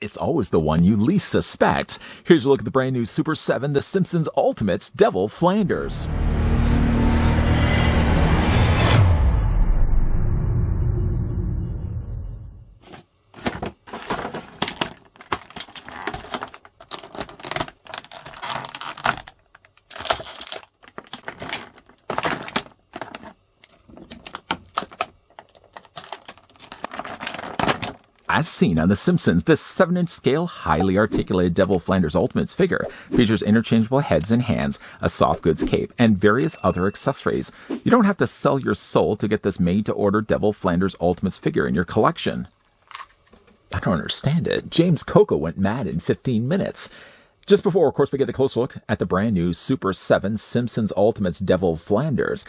It's always the one you least suspect. Here's a look at the brand new Super7 The Simpsons Ultimates Devil Flanders. As seen on The Simpsons, this 7-inch scale, highly articulated Devil Flanders Ultimates figure features interchangeable heads and hands, a soft goods cape, and various other accessories. You don't have to sell your soul to get this made-to-order Devil Flanders Ultimates figure in your collection. I don't understand it. James Coco went mad in 15 minutes. Just before, of course, we get a close look at the brand new Super7 Simpsons Ultimates Devil Flanders.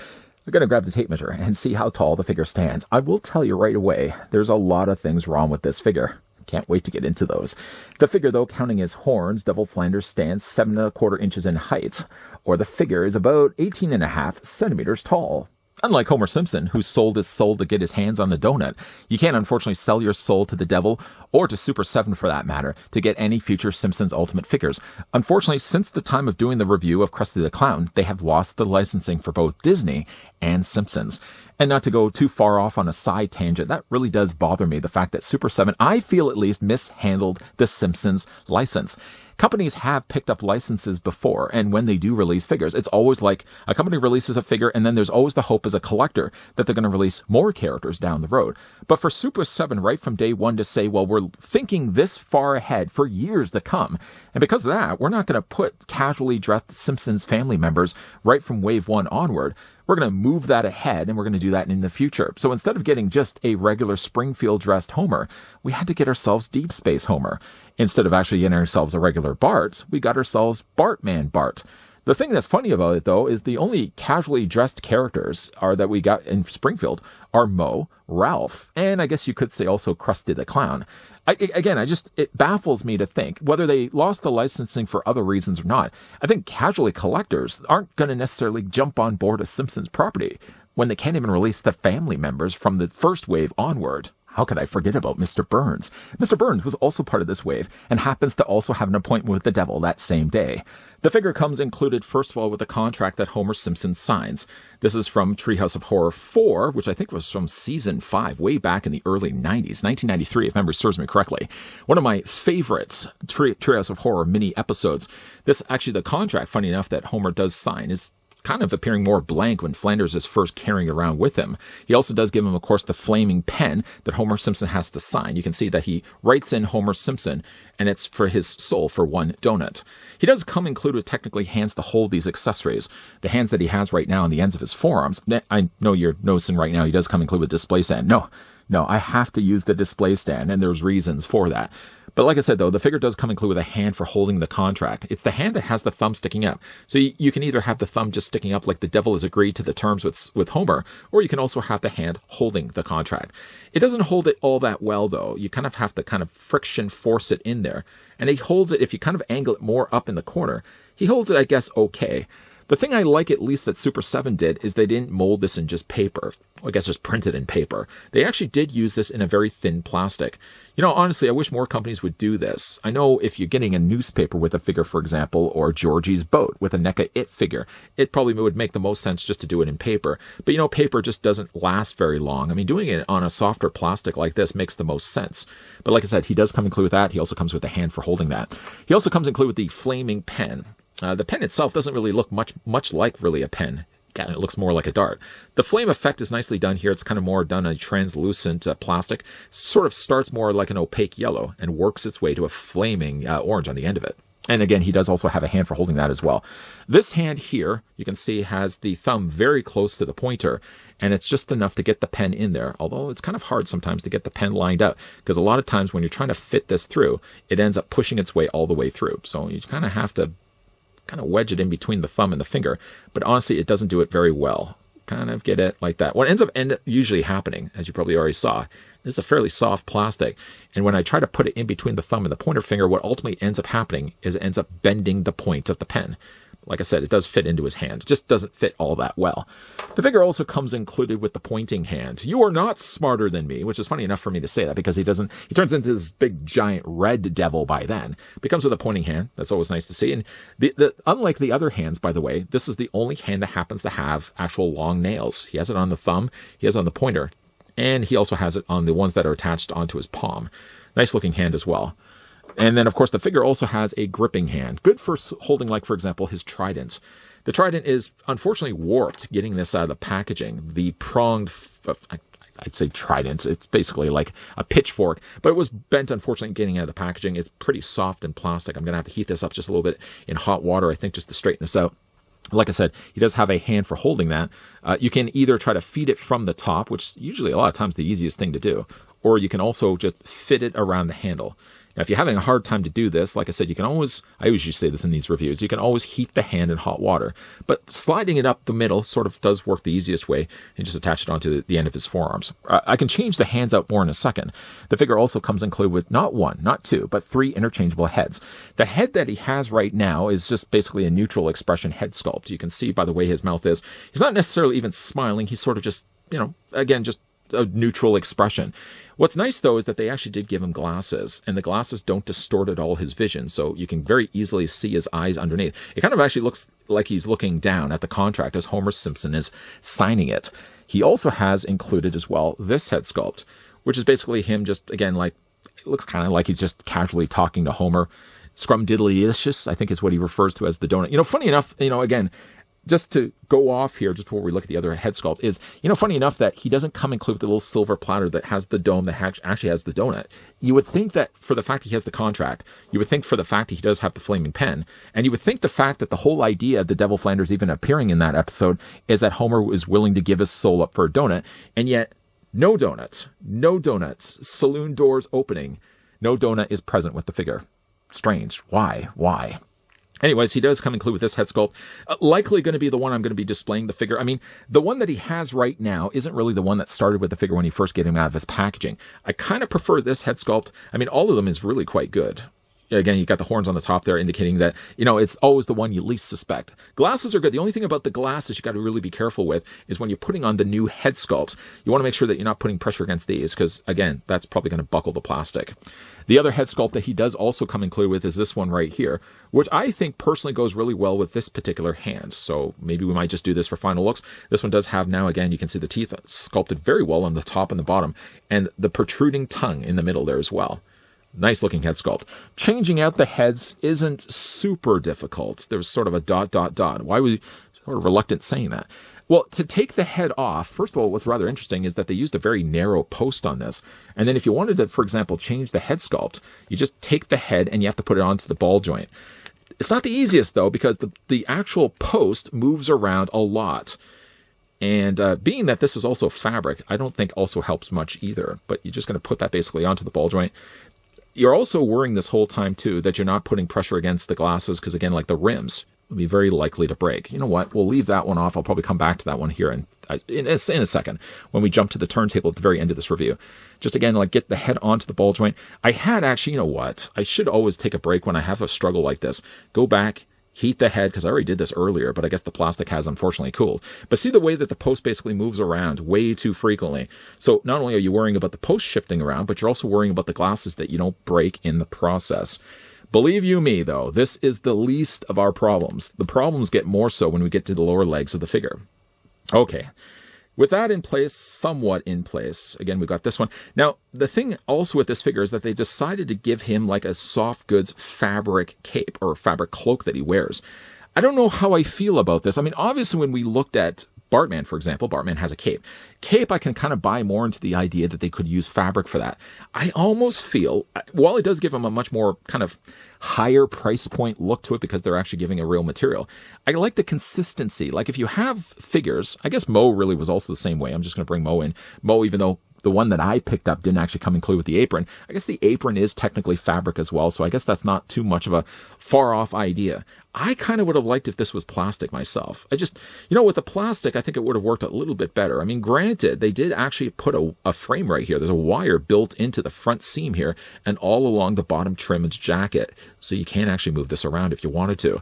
We're going to grab the tape measure and see how tall the figure stands. I will tell you right away, there's a lot of things wrong with this figure. Can't wait to get into those. The figure, though, counting his horns, Devil Flanders stands 7¼ inches in height, or the figure is about 18½ centimeters tall. Unlike Homer Simpson, who sold his soul to get his hands on the donut, you can't unfortunately sell your soul to the devil, or to Super7 for that matter, to get any future Simpsons Ultimate figures. Unfortunately, since the time of doing the review of Krusty the Clown, they have lost the licensing for both Disney and Simpsons. And not to go too far off on a side tangent, that really does bother me, the fact that Super7, I feel at least, mishandled the Simpsons license. Companies have picked up licenses before, and when they do release figures, it's always like a company releases a figure, and then there's always the hope as a collector that they're going to release more characters down the road. But for Super7, right from day one to say, well, we're thinking this far ahead for years to come, and because of that, we're not going to put casually dressed Simpsons family members right from wave 1 onward. We're going to move that ahead, and we're going to do that in the future. So instead of getting just a regular Springfield-dressed Homer, we had to get ourselves Deep Space Homer. Instead of actually getting ourselves a regular Bart, we got ourselves Bartman Bart. The thing that's funny about it, though, is the only casually dressed characters that we got in Springfield are Moe, Ralph, and I guess you could say also Krusty the Clown. It baffles me to think, whether they lost the licensing for other reasons or not, I think casually collectors aren't going to necessarily jump on board a Simpsons property when they can't even release the family members from the first wave onward. How could I forget about Mr. Burns? Mr. Burns was also part of this wave and happens to also have an appointment with the devil that same day. The figure comes included, first of all, with a contract that Homer Simpson signs. This is from Treehouse of Horror 4, which I think was from Season 5, way back in the early 90s, 1993, if memory serves me correctly. One of my favorites Treehouse of Horror mini episodes. This, actually, the contract, funny enough, that Homer does sign is kind of appearing more blank when Flanders is first carrying it around with him. He also does give him, of course, the flaming pen that Homer Simpson has to sign. You can see that he writes in Homer Simpson, and it's for his soul for one donut. He does come included with technically hands to hold these accessories. The hands that he has right now on the ends of his forearms. I know you're noticing right now he does come included with display stand. No, I have to use the display stand, and there's reasons for that. But like I said, though, the figure does come included with a hand for holding the contract. It's the hand that has the thumb sticking up. So you can either have the thumb just sticking up like the devil has agreed to the terms with Homer, or you can also have the hand holding the contract. It doesn't hold it all that well, though. You kind of have to kind of friction force it in there. And he holds it, if you kind of angle it more up in the corner, he holds it, I guess, okay. The thing I like, at least, that Super7 did is they didn't mold this in just paper. Well, I guess just printed in paper. They actually did use this in a very thin plastic. You know, honestly, I wish more companies would do this. I know if you're getting a newspaper with a figure, for example, or Georgie's boat with a NECA It figure, it probably would make the most sense just to do it in paper. But, you know, paper just doesn't last very long. I mean, doing it on a softer plastic like this makes the most sense. But like I said, he does come included with that. He also comes with a hand for holding that. He also comes included with the flaming pen. The pen itself doesn't really look much like really a pen. It looks more like a dart. The flame effect is nicely done here. It's kind of more done on a translucent plastic. Sort of starts more like an opaque yellow and works its way to a flaming orange on the end of it. And again, he does also have a hand for holding that as well. This hand here, you can see, has the thumb very close to the pointer, and it's just enough to get the pen in there, although it's kind of hard sometimes to get the pen lined up, because a lot of times when you're trying to fit this through, it ends up pushing its way all the way through. So you kind of have to kind of wedge it in between the thumb and the finger, but honestly, it doesn't do it very well. Kind of get it like that. What ends up usually happening, as you probably already saw, is a fairly soft plastic, and when I try to put it in between the thumb and the pointer finger, what ultimately ends up happening is it ends up bending the point of the pen. like I said, it does fit into his hand. It just doesn't fit all that well. The figure also comes included with the pointing hand. You are not smarter than me, which is funny enough for me to say that because he turns into this big giant red devil by then. But comes with a pointing hand. That's always nice to see. And unlike the other hands, by the way, this is the only hand that happens to have actual long nails. He has it on the thumb, he has it on the pointer, and he also has it on the ones that are attached onto his palm. Nice looking hand as well. And then, of course, the figure also has a gripping hand. Good for holding, like, for example, his trident. The trident is, unfortunately, warped getting this out of the packaging. The pronged, I'd say trident. It's basically like a pitchfork, but it was bent, unfortunately, getting out of the packaging. It's pretty soft and plastic. I'm going to have to heat this up just a little bit in hot water, I think, just to straighten this out. Like I said, he does have a hand for holding that. You can either try to feed it from the top, which is usually a lot of times the easiest thing to do, or you can also just fit it around the handle. Now, if you're having a hard time to do this, like I said, I always usually say this in these reviews, you can always heat the hand in hot water. But sliding it up the middle sort of does work the easiest way, and just attach it onto the end of his forearms. I can change the hands out more in a second. The figure also comes included with not one, not two, but 3 interchangeable heads. The head that he has right now is just basically a neutral expression head sculpt. You can see by the way his mouth is. He's not necessarily even smiling. He's sort of just, again, just a neutral expression. What's nice, though, is that they actually did give him glasses, and the glasses don't distort at all his vision, so you can very easily see his eyes underneath. It kind of actually looks like he's looking down at the contract as Homer Simpson is signing it. He also has included as well this head sculpt, which is basically him just, again, like, it looks kind of like he's just casually talking to Homer. Scrumdiddlyicious, I think is what he refers to as the donut. Funny enough, again, just to go off here, just before we look at the other head sculpt, is, funny enough that he doesn't come included with the little silver platter that has the dome that actually has the donut. You would think that for the fact that he has the contract, you would think for the fact that he does have the flaming pen, and you would think the fact that the whole idea of the Devil Flanders even appearing in that episode is that Homer was willing to give his soul up for a donut, and yet no donuts, saloon doors opening, no donut is present with the figure. Strange. Why? Anyways, he does come included with this head sculpt. Likely going to be the one I'm going to be displaying the figure. I mean, the one that he has right now isn't really the one that started with the figure when he first get him out of his packaging. I kind of prefer this head sculpt. I mean, all of them is really quite good. Again, you got the horns on the top there indicating that, it's always the one you least suspect. Glasses are good. The only thing about the glasses you got to really be careful with is when you're putting on the new head sculpt, you want to make sure that you're not putting pressure against these because, again, that's probably going to buckle the plastic. The other head sculpt that he does also come included with is this one right here, which I think personally goes really well with this particular hand. So maybe we might just do this for final looks. This one does have now, again, you can see the teeth sculpted very well on the top and the bottom, and the protruding tongue in the middle there as well. Nice looking head sculpt. Changing out the heads isn't super difficult. There's sort of a ... Why were you sort of reluctant saying that? Well, to take the head off, first of all, what's rather interesting is that they used a very narrow post on this. And then if you wanted to, for example, change the head sculpt, you just take the head and you have to put it onto the ball joint. It's not the easiest, though, because the actual post moves around a lot. And being that this is also fabric, I don't think also helps much either. But you're just going to put that basically onto the ball joint. You're also worrying this whole time, too, that you're not putting pressure against the glasses because, again, like the rims will be very likely to break. You know what? We'll leave that one off. I'll probably come back to that one here in a second when we jump to the turntable at the very end of this review. Just, again, like get the head onto the ball joint. I had actually, you know what? I should always take a break when I have a struggle like this. Go back, heat the head, because I already did this earlier, but I guess the plastic has unfortunately cooled. But see the way that the post basically moves around way too frequently. So not only are you worrying about the post shifting around, but you're also worrying about the glasses that you don't break in the process. Believe you me, though, this is the least of our problems. The problems get more so when we get to the lower legs of the figure. Okay. With that in place, somewhat in place, again, we've got this one. Now, the thing also with this figure is that they decided to give him like a soft goods fabric cape or fabric cloak that he wears. I don't know how I feel about this. I mean, obviously, when we looked at Bartman, for example, Bartman has a cape. Cape, I can kind of buy more into the idea that they could use fabric for that. I almost feel, while it does give them a much more kind of higher price point look to it because they're actually giving a real material, I like the consistency. Like if you have figures, I guess Mo really was also the same way. I'm just going to bring Mo in. Mo, even though the one that I picked up didn't actually come included with the apron. I guess the apron is technically fabric as well, so I guess that's not too much of a far off idea. I kind of would have liked if this was plastic myself. I just, with the plastic, I think it would have worked a little bit better. I mean, granted, they did actually put a frame right here. There's a wire built into the front seam here and all along the bottom trim and jacket, so you can actually move this around if you wanted to.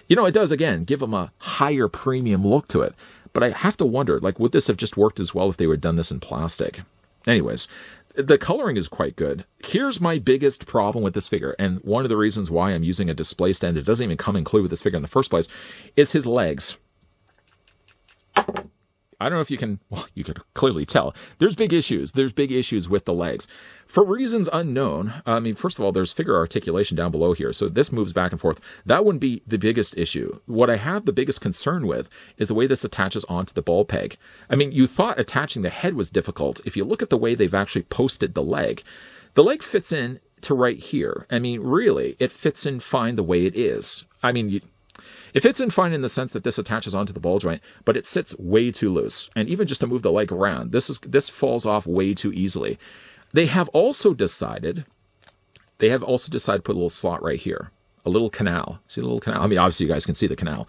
It does, again, give them a higher premium look to it. But I have to wonder, would this have just worked as well if they would have done this in plastic? Anyways, the coloring is quite good. Here's my biggest problem with this figure, and one of the reasons why I'm using a display stand that doesn't even come included with this figure in the first place, is his legs. I don't know if you can clearly tell. There's big issues. There's big issues with the legs. For reasons unknown, I mean, first of all, there's figure articulation down below here, so this moves back and forth. That wouldn't be the biggest issue. What I have the biggest concern with is the way this attaches onto the ball peg. I mean, you thought attaching the head was difficult. If you look at the way they've actually posted the leg fits in to right here. I mean, really, it fits in fine the way it is. I mean, it fits in fine in the sense that this attaches onto the ball joint, but it sits way too loose. And even just to move the leg around, this falls off way too easily. They have also decided to put a little slot right here, a little canal. See the little canal? I mean, obviously you guys can see the canal.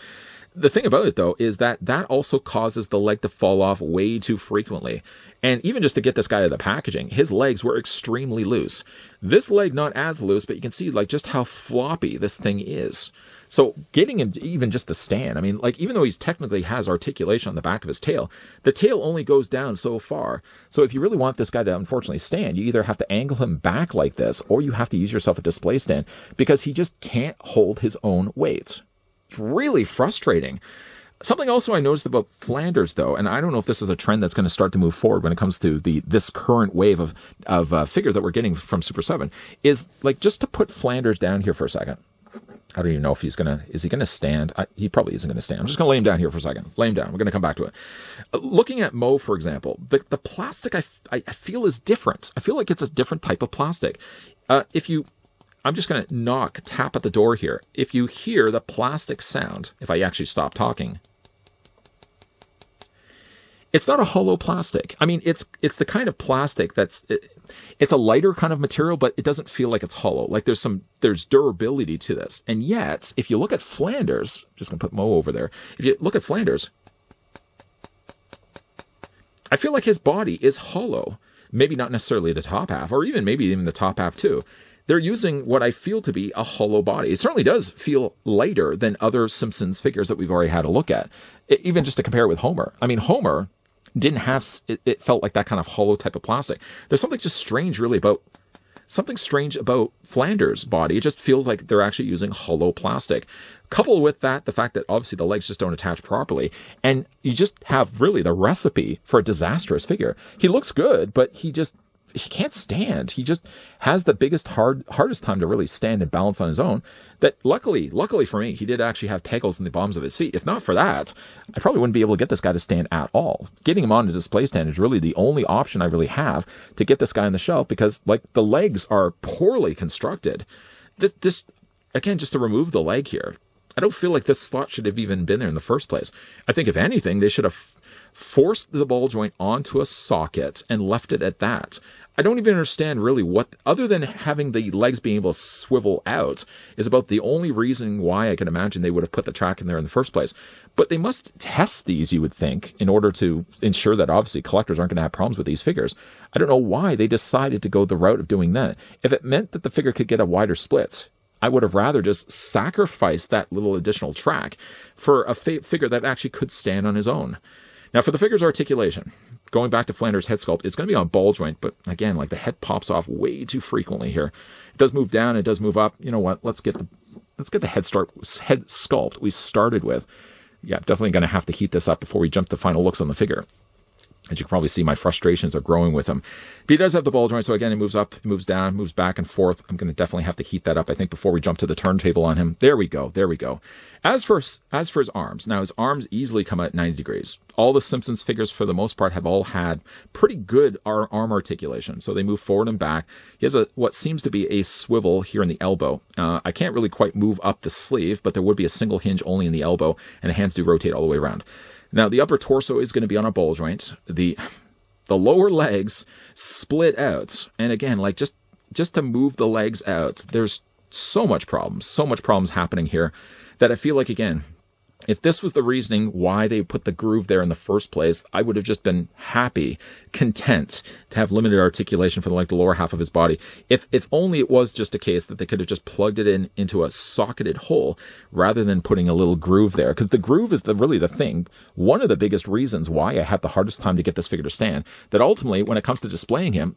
The thing about it, though, is that also causes the leg to fall off way too frequently. And even just to get this guy out of the packaging, his legs were extremely loose. This leg not as loose, but you can see just how floppy this thing is. So getting him even just to stand, I mean, even though he's technically has articulation on the back of his tail, the tail only goes down so far. So if you really want this guy to unfortunately stand, you either have to angle him back like this, or you have to use yourself a display stand, because he just can't hold his own weight. It's really frustrating. Something also I noticed about Flanders, though, and I don't know if this is a trend that's going to start to move forward when it comes to this current wave of figures that we're getting from Super 7, is just to put Flanders down here for a second. I don't even know if is he going to stand? He probably isn't going to stand. I'm just going to lay him down here for a second. Lay him down. We're going to come back to it. Looking at Mo, for example, the plastic I feel is different. I feel like it's a different type of plastic. I'm just going to tap at the door here. If you hear the plastic sound, if I actually stop talking, it's not a hollow plastic. I mean, it's the kind of plastic it's a lighter kind of material, but it doesn't feel like it's hollow. There's durability to this. And yet, if you look at Flanders, just going to put Mo over there. If you look at Flanders, I feel like his body is hollow. Maybe not necessarily the top half, or maybe even the top half too. They're using what I feel to be a hollow body. It certainly does feel lighter than other Simpsons figures that we've already had a look at. Even just to compare it with Homer. I mean, Homer didn't have, it felt like that kind of hollow type of plastic. There's something just strange really about Flanders' body. It just feels like they're actually using hollow plastic. Coupled with that, the fact that obviously the legs just don't attach properly, and you just have really the recipe for a disastrous figure. He looks good, but he can't stand. He just has the hardest time to really stand and balance on his own. That luckily for me, he did actually have pegals in the bottoms of his feet. If not for that, I probably wouldn't be able to get this guy to stand at all. Getting him on a display stand is really the only option I really have to get this guy on the shelf, because the legs are poorly constructed. This again, just to remove the leg here, I don't feel like this slot should have even been there in the first place. I think if anything, they should have forced the ball joint onto a socket and left it at that. I don't even understand really what, other than having the legs being able to swivel out, is about the only reason why I can imagine they would have put the track in there in the first place. But they must test these, you would think, in order to ensure that obviously collectors aren't going to have problems with these figures. I don't know why they decided to go the route of doing that. If it meant that the figure could get a wider split, I would have rather just sacrificed that little additional track for a figure that actually could stand on his own. Now, for the figure's articulation, going back to Flanders' head sculpt, it's going to be on ball joint, but again, the head pops off way too frequently here. It does move down, it does move up. You know what? Let's get the head sculpt we started with. Yeah, definitely going to have to heat this up before we jump to final looks on the figure. As you can probably see, my frustrations are growing with him. But he does have the ball joint, so again, it moves up, it moves down, moves back and forth. I'm going to definitely have to heat that up, I think, before we jump to the turntable on him. There we go. As for his arms, now his arms easily come out 90 degrees. All the Simpsons figures, for the most part, have all had pretty good arm articulation. So they move forward and back. He has what seems to be a swivel here in the elbow. I can't really quite move up the sleeve, but there would be a single hinge only in the elbow, and the hands do rotate all the way around. Now, the upper torso is going to be on a ball joint. the lower legs split out. And again, like just to move the legs out, there's so much problems happening here that I feel like, again, if this was the reasoning why they put the groove there in the first place, I would have just been happy, content to have limited articulation for the lower half of his body. If only it was just a case that they could have just plugged it into a socketed hole rather than putting a little groove there. Because the groove is really the thing. One of the biggest reasons why I had the hardest time to get this figure to stand, that ultimately, when it comes to displaying him,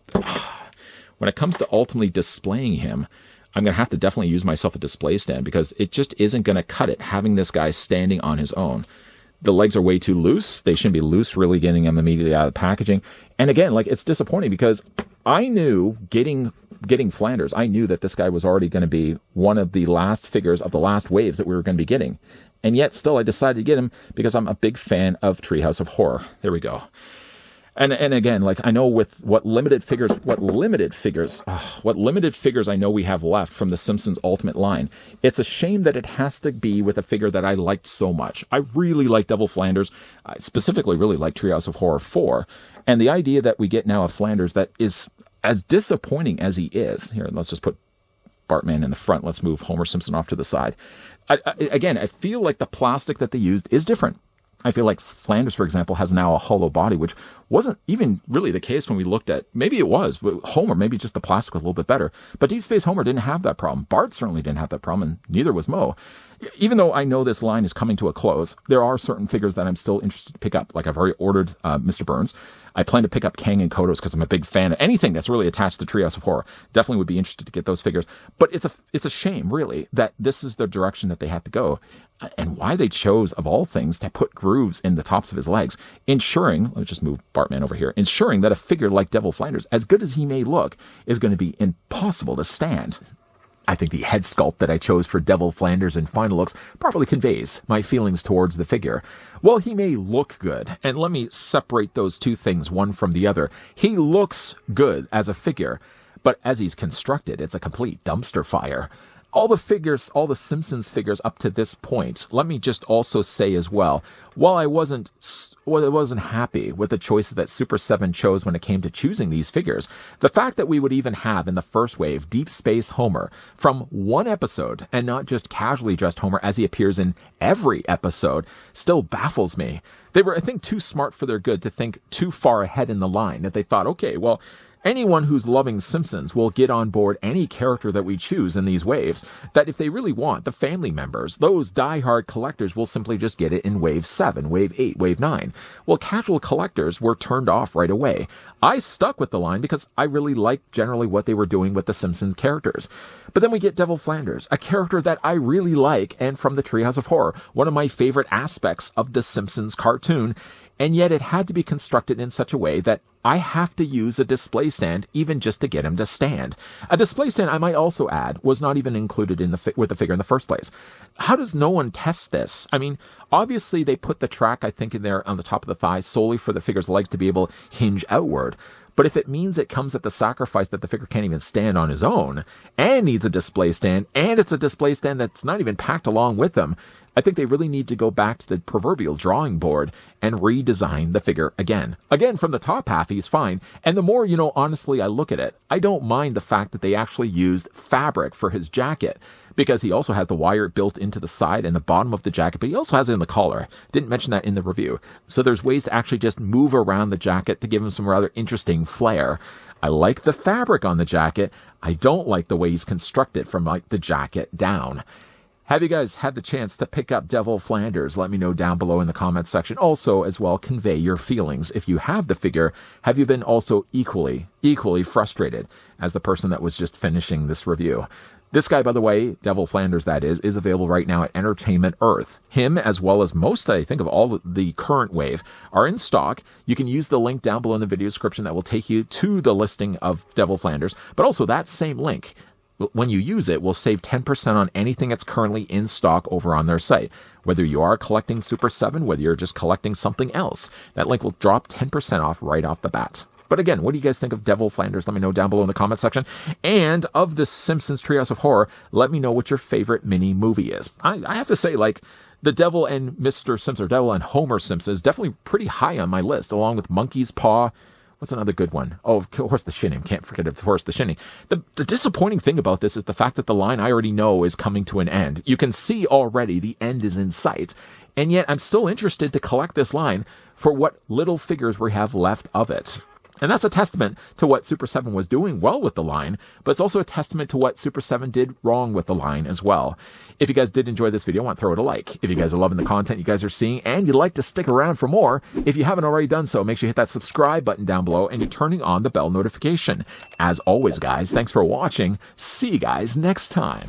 I'm going to have to definitely use myself a display stand, because it just isn't going to cut it having this guy standing on his own. The legs are way too loose. They shouldn't be loose, really getting him immediately out of the packaging. And again, like, it's disappointing because I knew getting Flanders, I knew that this guy was already going to be one of the last figures of the last waves that we were going to be getting. And yet still I decided to get him because I'm a big fan of Treehouse of Horror. There we go. And again, like, I know with what limited figures I know we have left from the Simpsons Ultimate line, it's a shame that it has to be with a figure that I liked so much. I really like Devil Flanders. I specifically really like Treehouse of Horror 4. And the idea that we get now a Flanders that is as disappointing as he is. Here, let's just put Bartman in the front. Let's move Homer Simpson off to the side. I feel like the plastic that they used is different. I feel like Flanders, for example, has now a hollow body, which wasn't even really the case when we looked at, maybe it was, but Homer, maybe just the plastic was a little bit better. But Deep Space Homer didn't have that problem. Bart certainly didn't have that problem, and neither was Moe. Even though I know this line is coming to a close, there are certain figures that I'm still interested to pick up. Like, I've already ordered Mr. Burns. I plan to pick up Kang and Kodos because I'm a big fan of anything that's really attached to Treehouse of Horror. Definitely would be interested to get those figures. But it's a shame, really, that this is the direction that they have to go. And why they chose, of all things, to put grooves in the tops of his legs, ensuring, let's just move Bartman over here, ensuring that a figure like Devil Flanders, as good as he may look, is going to be impossible to stand. I think the head sculpt that I chose for Devil Flanders in Final Looks properly conveys my feelings towards the figure. While he may look good, and let me separate those two things one from the other, he looks good as a figure, but as he's constructed, it's a complete dumpster fire. All the Simpsons figures up to this point, let me just also say as well, while I wasn't happy with the choices that Super7 chose when it came to choosing these figures, the fact that we would even have in the first wave Deep Space Homer from one episode, and not just casually dressed Homer as he appears in every episode, still baffles me. They were, I think, too smart for their good to think too far ahead in the line, that they thought, okay, well, anyone who's loving Simpsons will get on board any character that we choose in these waves, that if they really want, the family members, those die-hard collectors will simply just get it in Wave 7, Wave 8, Wave 9. Well, casual collectors were turned off right away. I stuck with the line because I really liked generally what they were doing with the Simpsons characters. But then we get Devil Flanders, a character that I really like, and from the Treehouse of Horror, one of my favorite aspects of the Simpsons cartoon, and yet it had to be constructed in such a way that I have to use a display stand even just to get him to stand. A display stand, I might also add, was not even included in with the figure in the first place. How does no one test this? I mean, obviously they put the track, I think, in there on the top of the thigh solely for the figure's legs to be able to hinge outward. But if it means it comes at the sacrifice that the figure can't even stand on his own, and needs a display stand, and it's a display stand that's not even packed along with them, I think they really need to go back to the proverbial drawing board and redesign the figure again. Again, from the top half, he's fine. And the more, honestly, I look at it, I don't mind the fact that they actually used fabric for his jacket, because he also has the wire built into the side and the bottom of the jacket, but he also has it in the collar. Didn't mention that in the review. So there's ways to actually just move around the jacket to give him some rather interesting flair. I like the fabric on the jacket. I don't like the way he's constructed from the jacket down. Have you guys had the chance to pick up Devil Flanders? Let me know down below in the comments section. Also, as well, convey your feelings. If you have the figure, have you been also equally frustrated as the person that was just finishing this review? This guy, by the way, Devil Flanders that is available right now at Entertainment Earth. Him, as well as most, I think, of all the current wave, are in stock. You can use the link down below in the video description that will take you to the listing of Devil Flanders. But also, that same link, when you use it, will save 10% on anything that's currently in stock over on their site. Whether you are collecting Super7, whether you're just collecting something else, that link will drop 10% off right off the bat. But again, what do you guys think of Devil Flanders? Let me know down below in the comment section. And of the Simpsons Treehouse of Horror, let me know what your favorite mini movie is. I have to say, the Devil and Mr. Simpson, or Devil and Homer Simpson, is definitely pretty high on my list, along with Monkey's Paw, What's another good one? Oh, of course, the shinning. Can't forget, of course, the shinning. The disappointing thing about this is the fact that the line I already know is coming to an end. You can see already the end is in sight, and yet I'm still interested to collect this line for what little figures we have left of it. And that's a testament to what Super 7 was doing well with the line, but it's also a testament to what Super 7 did wrong with the line as well. If you guys did enjoy this video, I want to throw it a like. If you guys are loving the content you guys are seeing and you'd like to stick around for more, if you haven't already done so, make sure you hit that subscribe button down below and you're turning on the bell notification. As always, guys, thanks for watching. See you guys next time.